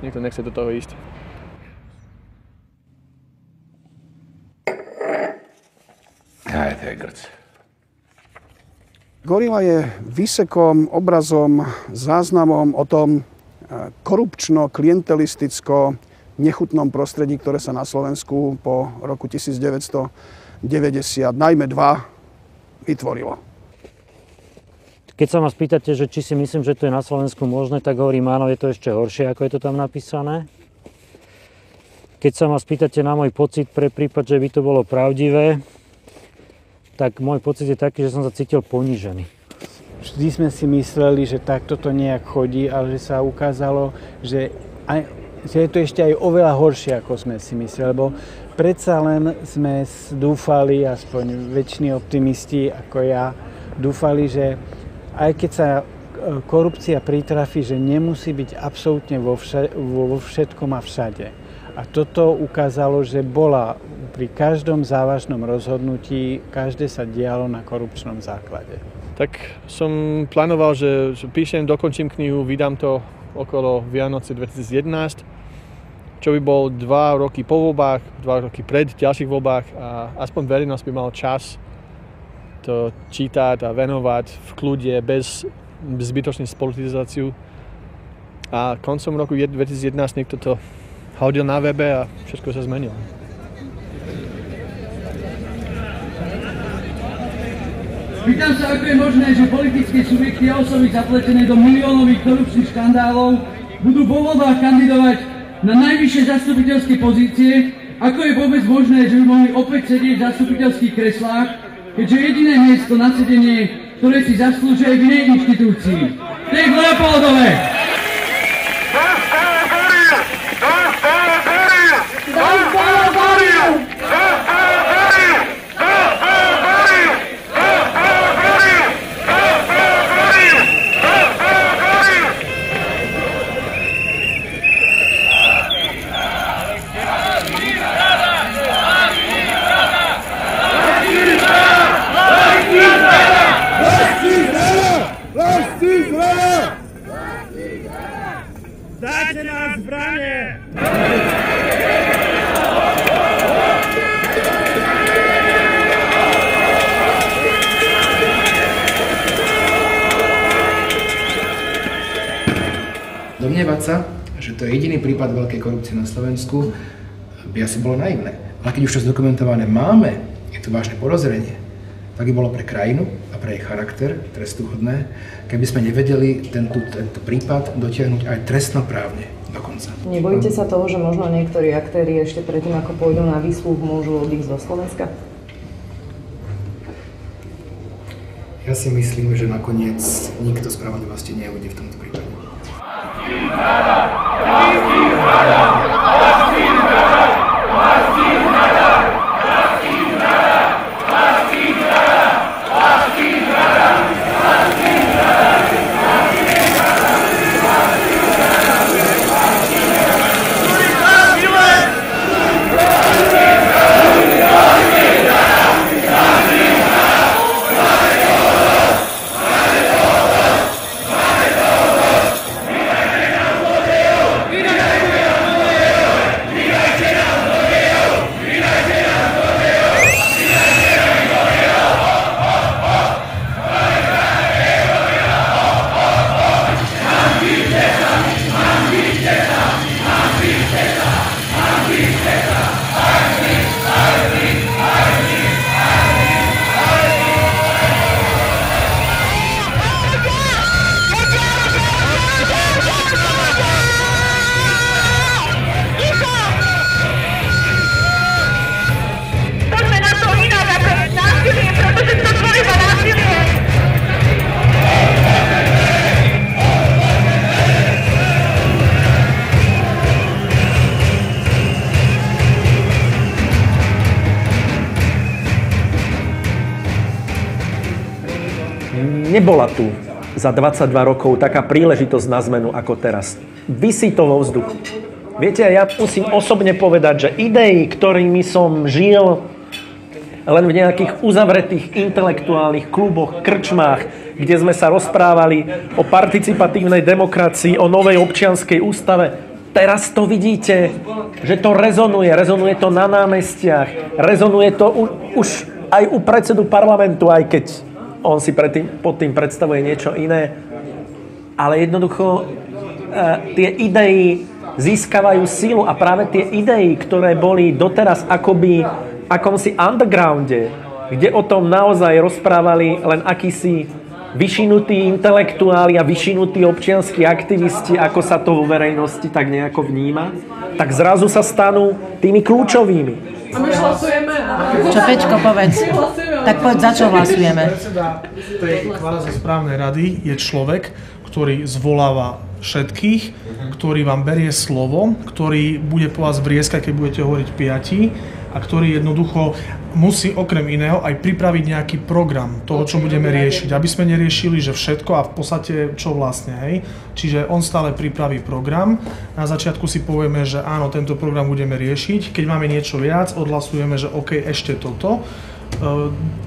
niekto nechce do toho ísť. Aj, to je grc. Gorila je výsekom, obrazom, záznamom o tom korupčno-klientelisticko nechutnom prostredí, ktoré sa na Slovensku po roku 1990, najmä 2, vytvorilo. Keď sa ma spýtate, že či si myslím, že to je na Slovensku možné, tak hovorím áno, je to ešte horšie, ako je to tam napísané. Keď sa ma spýtate na môj pocit pre prípad, že by to bolo pravdivé, tak môj pocit je taký, že som sa cítil ponížený. Vždy sme si mysleli, že takto to nejak chodí, ale že sa ukázalo, že je to ešte aj oveľa horšie, ako sme si mysleli, lebo predsa len sme dúfali, aspoň väčšini optimisti ako ja, dúfali, že aj keď sa korupcia pritrafí, že nemusí byť absolútne vo všetkom a všade. A toto ukázalo, že bola pri každom závažnom rozhodnutí, každé sa dialo na korupčnom základe. Tak som plánoval, že píšem, dokončím knihu, vydám to okolo Vianoce 2011, čo by bol 2 roky po voľbách, 2 roky pred ďalších voľbách a aspoň verejnosť by mal čas to čítať a venovať v kľude, bez zbytočnej spolitizáciu. A koncom roku 2011 niekto to hodil na webe a všetko sa zmenilo. Pýtam sa, ako je možné, že politické subjekty a osoby zapletené do miliónových korupčných škandálov budú vo voľbách kandidovať na najvyššie zastupiteľské pozície. Ako je vôbec možné, že by mohli opäť sedieť v zastupiteľských kreslách, keďže jediné miesto na sedenie, ktoré si zaslúžia v inej inštitúcii. To je v Leopoldove! Dajte nám zbrane! Domnievať sa, že to je jediný prípad veľkej korupcie na Slovensku, by asi bolo naivné. Ale keď už to zdokumentované máme, je to vážne podozrenie, tak by bolo pre krajinu a pre jej charakter trestuhodné, keby sme nevedeli tento prípad dotiahnuť aj trestnoprávne dokonca. Nebojíte sa toho, že možno niektorí aktéri ešte predtým, ako pôjdu na výsluh, môžu odísť zo Slovenska? Ja si myslím, že nakoniec nikto spravodlivosti neujde v tomto prípade. Nebola tu za 22 rokov taká príležitosť na zmenu ako teraz. Visí to vo vzduchu. Viete, ja musím osobne povedať, že idei, ktorými som žil len v nejakých uzavretých intelektuálnych kluboch, krčmách, kde sme sa rozprávali o participatívnej demokracii, o novej občianskej ústave, Teraz to vidíte, že to rezonuje to na námestiach, rezonuje to už aj u predsedu parlamentu, aj keď on si pod tým predstavuje niečo iné. Ale jednoducho tie idei získavajú sílu a práve tie idei, ktoré boli doteraz akoby akomsi undergrounde, kde o tom naozaj rozprávali len akísi vyšinutí intelektuáli a vyšinutí občianski aktivisti, ako sa to vo verejnosti tak nejako vníma, tak zrazu sa stanú tými kľúčovými. A my hlasujeme. Čo, Pečko, povedz. Tak poď, za čo hlasujeme? Predseda tej kvázi správnej rady je človek, ktorý zvoláva všetkých, ktorý vám berie slovo, ktorý bude po vás vrieskať, keď budete hovoriť 5, a ktorý jednoducho musí okrem iného aj pripraviť nejaký program toho, čo budeme riešiť. Aby sme neriešili, že všetko a v podstate čo vlastne, hej. Čiže on stále pripraví program. Na začiatku si povieme, že áno, tento program budeme riešiť. Keď máme niečo viac, odhlasujeme, že OK, ešte toto.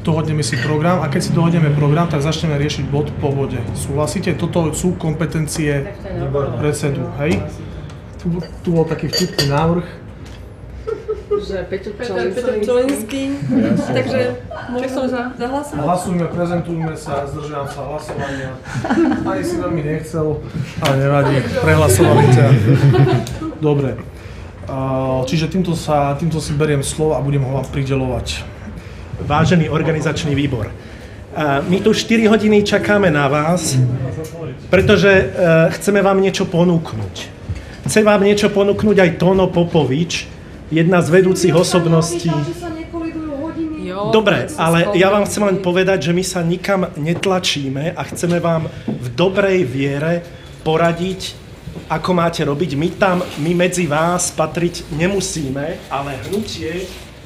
Dohodneme si program a keď si dohodneme program, tak začneme riešiť bod po bode. Súhlasíte? Toto sú kompetencie predsedu, hej? Tu bol taký vtipný návrh. Že Peťo Pčolinský. Takže môžem zahlasovať? Hlasujme, prezentujme sa, zdržiam sa hlasovania. Ani si veľmi nechcel, ale nevadí, prehlasovali ťa. Dobre. Čiže týmto si beriem slovo a budem ho vám prideľovať. Vážený organizačný výbor, my tu 4 hodiny čakáme na vás, pretože chceme vám niečo ponúknuť. Chce vám niečo ponúknuť aj Tóno Popovič, jedna z vedúcich osobností. Dobre, ale ja vám chcem len povedať, že my sa nikam netlačíme a chceme vám v dobrej viere poradiť, ako máte robiť. My medzi vás patriť nemusíme, ale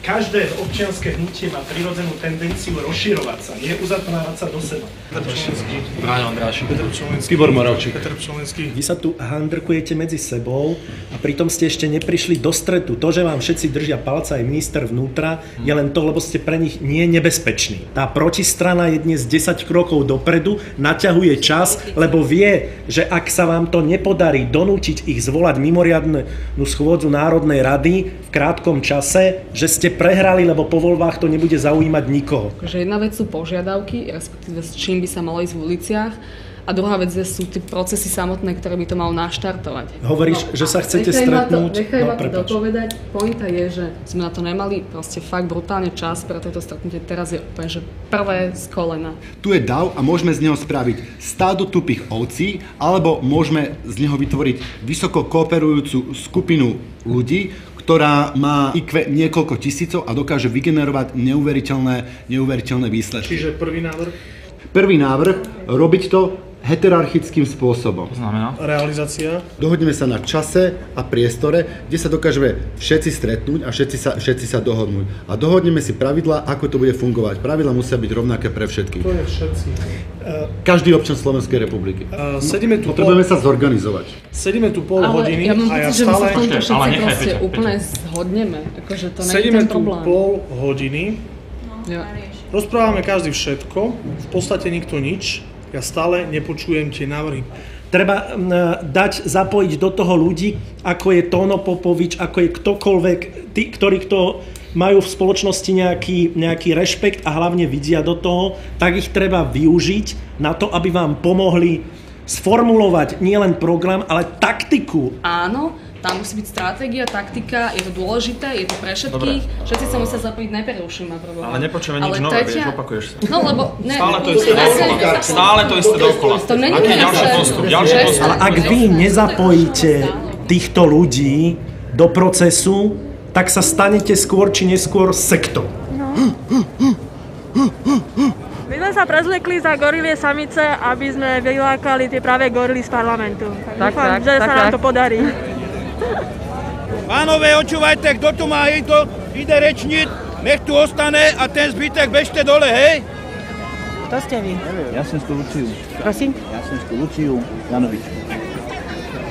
každé občianske hnutie má prirodzenú tendenciu rozširovať sa, nie uzatvárať sa do seba. Petr Pčolinský. Bráňo Ondrášik. Petr Pčolinský. Tibor Moravčík. Petr Pčolinský. Vy sa tu handrkujete medzi sebou a pritom ste ešte neprišli do stretu. To, že vám všetci držia palca aj minister vnútra, je len to, lebo ste pre nich nie nebezpeční. Tá protistrana je dnes 10 krokov dopredu, naťahuje čas, lebo vie, že ak sa vám to nepodarí donútiť ich zvolať mimoriadnu schôdzu Národnej rady v krátkom čase, že ste prehrali, lebo po voľbách to nebude zaujímať nikoho. Že jedna vec sú požiadavky, respektíve s čím by sa malo ísť v uliciach, a druhá vec sú tie procesy samotné, ktoré by to malo naštartovať. Hovoríš, že sa chcete stretnúť? Nechaj ma to dopovedať. Pointa je, že sme na to nemali proste fakt brutálne čas pre toto stretnutie. Teraz je úplne, že prvé z kolena. Tu je dav a môžeme z neho spraviť stádo tupých ovcí, alebo môžeme z neho vytvoriť vysoko kooperujúcu skupinu ľudí, ktorá má IQ niekoľko tisícov a dokáže vygenerovať neuveriteľné výsledky. Čiže prvý návrh? Prvý návrh, robiť to heterarchickým spôsobom. To znamená? Realizácia. Dohodneme sa na čase a priestore, kde sa dokážeme všetci stretnúť a všetci sa dohodnúť. A dohodneme si pravidlá, ako to bude fungovať. Pravidlá musia byť rovnaké pre všetkých. To je všetci. Každý občan Slovenskej republiky. Potrebujeme sa zorganizovať. Sedíme tu pol hodiny ja mám a ja pocit, že my sa stále... v tomto všetci proste úplne zhodneme. Akože to nie je Sedíme ten tu problém. pol hodiny. Ja. Rozprávame každý všetko, v podstate nikto nič. Ja stále nepočujem tie návrhy. Treba zapojiť do toho ľudí, ako je Tóno Popovič, ako je ktokoľvek, tí, ktorí majú v spoločnosti nejaký rešpekt a hlavne vidia do toho, tak ich treba využiť na to, aby vám pomohli sformulovať nielen program, ale taktiku. Áno, tam musí byť stratégia, taktika, je to dôležité, je to pre všetkých. Dobre. Všetci sa musia zapojiť, nepreruším ma problém. Ale nepočujeme nič nové, vieš, opakuješ sa. No lebo... Stále to isté dookola. Aký ďalší postup? Ale ak vy nezapojíte týchto ľudí do procesu, tak sa stanete skôr či neskôr sektou. No. My sme sa prezliekli za gorilie samice, aby sme vylákali tie práve gorily z parlamentu. Tak, že sa nám to podarí. Pánové, očúvajte, kto tu má ide rečniť, nech tu ostane a ten zbytek bežte dole, hej? Kto ste vy? Jasensku Luciu. Prosím? Jasensku Luciu Janovič.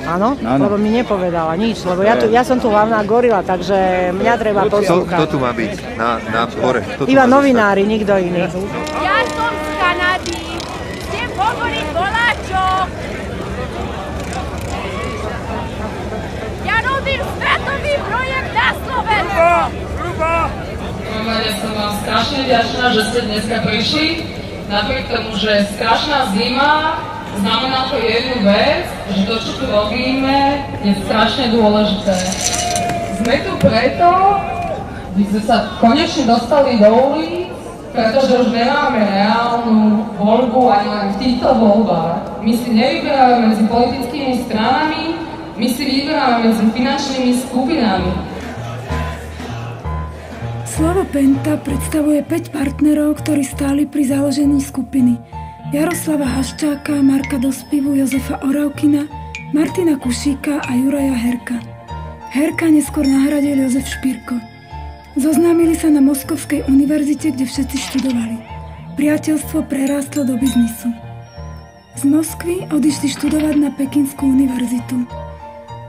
Áno? Lebo mi nepovedala nič, lebo ja som tu hlavná gorila, takže mňa treba poslúchať. Kto tu má byť na hore? Iba novinári, nikto iný. Ja som z Kanady, chcem hovoriť voláčok. strašne vďačná, že ste dneska prišli. Napriek tomu, že strašná zima, znamená to jednu vec, že to, čo tu robíme, je strašne dôležité. Sme tu preto, aby sme sa konečne dostali do ulic, pretože už nemáme reálnu voľbu ani len v týchto voľbách. My si nevyberáme medzi politickými stranami, my si vyberáme medzi finančnými skupinami. Slovo Penta predstavuje 5 partnerov, ktorí stáli pri založení skupiny. Jaroslava Haščáka, Marka Dospivu, Jozefa Oravkina, Martina Kušíka a Juraja Herka. Herka neskôr nahradil Jozef Špirko. Zoznámili sa na Moskovskej univerzite, kde všetci študovali. Priateľstvo prerástlo do biznisu. Z Moskvy odišli študovať na Pekinskú univerzitu.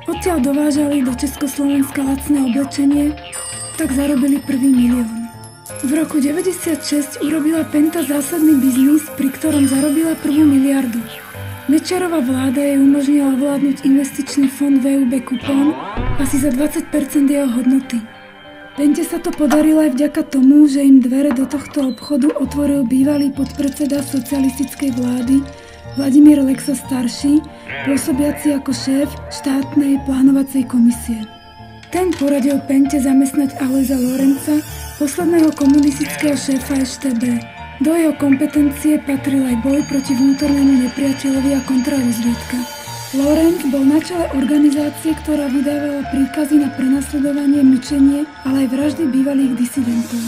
Odtiaľ dovážali do Československa lacné oblečenie, tak zarobili prvý milión. V roku 1996 urobila Penta zásadný biznis, pri ktorom zarobila prvú miliardu. Mečiarova vláda jej umožnila ovládnuť investičný fond VUB Coupon asi za 20% jeho hodnoty. Pente sa to podarilo aj vďaka tomu, že im dvere do tohto obchodu otvoril bývalý podpredseda socialistickej vlády Vladimír Lexa starší, pôsobiaci ako šéf štátnej plánovacej komisie. Ten poradil Pente zamestnať Alojza Lorenca, posledného komunistického šéfa StB. Do jeho kompetencie patril aj boj proti vnútornému nepriateľovi a kontrarozviedka. Lorenc bol na čele organizácie, ktorá vydávala príkazy na prenasledovanie, mučenie, ale aj vraždy bývalých disidentov.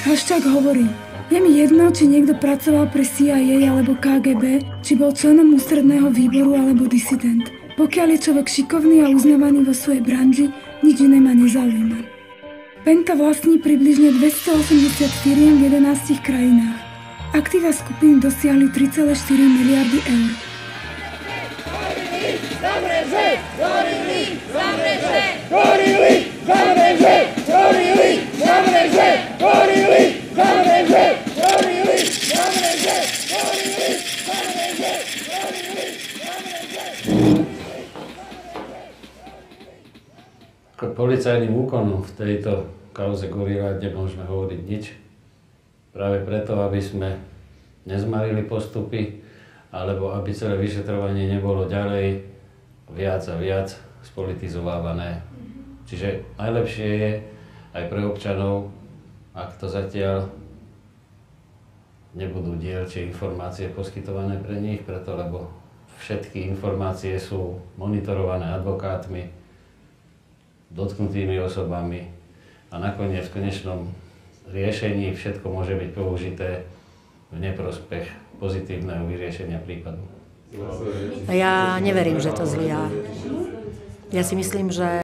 Haščák hovorí: je mi jedno, či niekto pracoval pre CIA alebo KGB, či bol členom ústredného výboru alebo disident. Pokiaľ je človek šikovný a uznávaný vo svojej branži, nič iné ma nezaujíma. Penta vlastní približne 280 firiem v 11 krajinách. Aktíva skupiny dosiahli 3,4 miliardy eur. K policajným úkonom v tejto kauze Gorila nemôžeme hovoriť nič. Práve preto, aby sme nezmarili postupy, alebo aby celé vyšetrovanie nebolo ďalej viac a viac spolitizovávané. Čiže najlepšie je aj pre občanov, ak to zatiaľ nebudú dielčie informácie poskytované pre nich, preto lebo všetky informácie sú monitorované advokátmi, dotknutými osobami a nakoniec v konečnom riešení všetko môže byť použité v neprospech pozitívneho vyriešenia prípadu. Ja neverím, že to zlyhá. Ja si myslím, že